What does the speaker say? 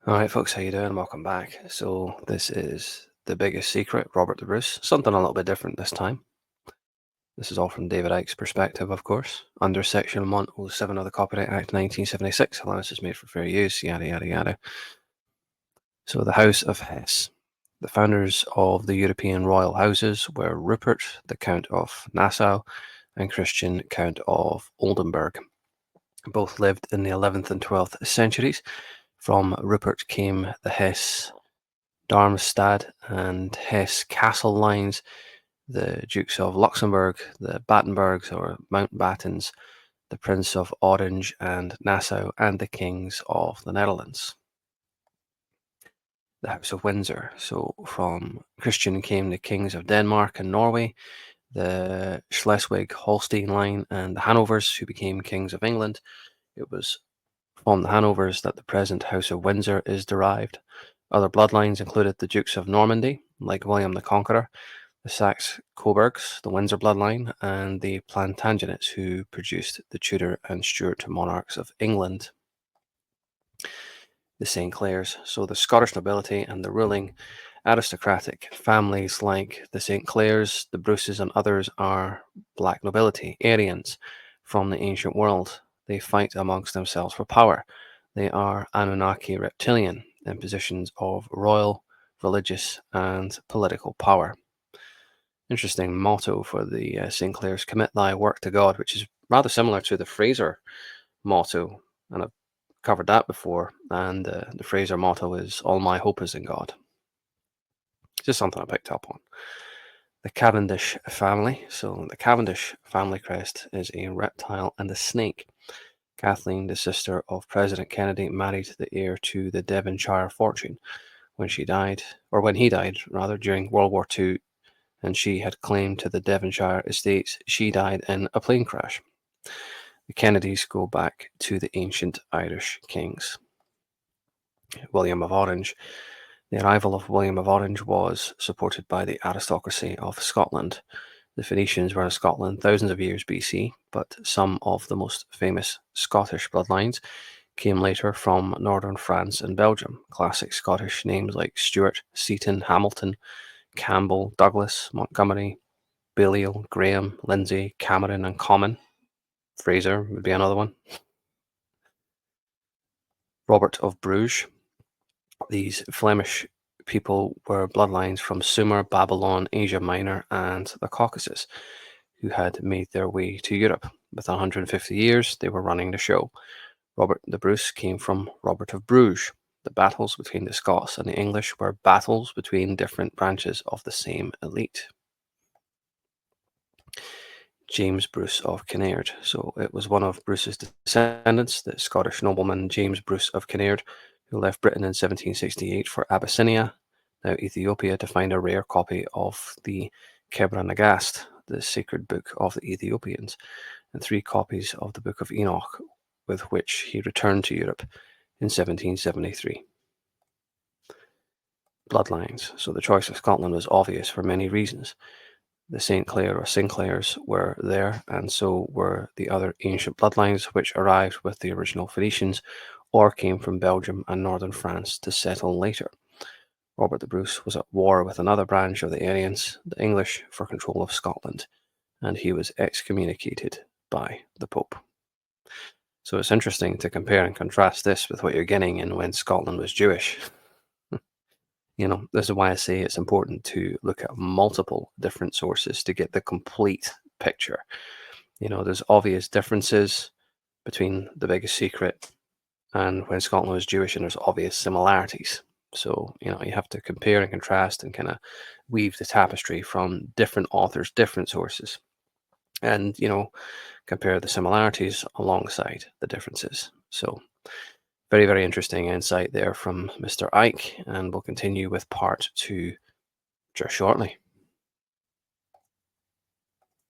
All right, folks, how you doing? Welcome back. So this is The Biggest Secret, Robert the Bruce. Something a little bit different this time. This is all from David Icke's perspective, of course. Under Section 107 of the Copyright Act 1976, allowance is made for fair use, yada, yada, yada. So the House of Hesse. The founders of the European royal houses were Rupert, the Count of Nassau, and Christian, Count of Oldenburg. Both lived in the 11th and 12th centuries. From Rupert came the Hesse Darmstadt and Hesse castle lines, the Dukes of Luxembourg, the Battenbergs or Mountbattens, the Prince of Orange and Nassau, and the Kings of the Netherlands. The House of Windsor. So from Christian came the Kings of Denmark and Norway, the Schleswig-Holstein line, and the Hanovers, who became Kings of England. It was from the Hanovers that the present House of Windsor is derived. Other bloodlines included the Dukes of Normandy, like William the Conqueror, the Saxe-Cobourgs, the Windsor bloodline, and the Plantagenets, who produced the Tudor and Stuart monarchs of England. The St. Clairs, so the Scottish nobility and the ruling aristocratic families like the St. Clairs, the Bruces, and others are black nobility, Aryans from the ancient world. They fight amongst themselves for power. They are Anunnaki-Reptilian in positions of royal, religious, and political power. Interesting motto for the St. Clairs: commit thy work to God, which is rather similar to the Fraser motto, and I've covered that before. And the Fraser motto is all my hope is in God. Just something I picked up on. The Cavendish family. So the Cavendish family crest is a reptile and a snake. Kathleen, the sister of President Kennedy, married the heir to the Devonshire fortune when he died, during World War II, and she had claim to the Devonshire estates. She died in a plane crash. The Kennedys go back to the ancient Irish kings. William of Orange. The arrival of William of Orange was supported by the aristocracy of Scotland. The Phoenicians were in Scotland thousands of years BC, but some of the most famous Scottish bloodlines came later from northern France and Belgium. Classic Scottish names like Stuart, Seaton, Hamilton, Campbell, Douglas, Montgomery, Balliol, Graham, Lindsay, Cameron, and Comyn. Fraser would be another one. Robert of Bruges. These Flemish people were bloodlines from Sumer, Babylon, Asia Minor, and the Caucasus, who had made their way to Europe. Within 150 years, they were running the show. Robert the Bruce came from Robert of Bruges. The battles between the Scots and the English were battles between different branches of the same elite. James Bruce of Kinnaird. So it was one of Bruce's descendants, the Scottish nobleman James Bruce of Kinnaird, who left Britain in 1768 for Abyssinia, now Ethiopia, to find a rare copy of the Kebra Nagast, the sacred book of the Ethiopians, and 3 copies of the Book of Enoch, with which he returned to Europe in 1773. Bloodlines. So the choice of Scotland was obvious for many reasons. The St. Clair or Sinclairs were there, and so were the other ancient bloodlines which arrived with the original Phoenicians or came from Belgium and northern France to settle later. Robert the Bruce was at war with another branch of the Aryans, the English, for control of Scotland, and he was excommunicated by the Pope. So it's interesting to compare and contrast this with what you're getting in when Scotland was Jewish. This is why I say it's important to look at multiple different sources to get the complete picture. There's obvious differences between The Biggest Secret and when Scotland was Jewish, and there's obvious similarities. So, you have to compare and contrast and kind of weave the tapestry from different authors, different sources, and, compare the similarities alongside the differences. So, very, very interesting insight there from Mr. Icke, and we'll continue with part 2 just shortly.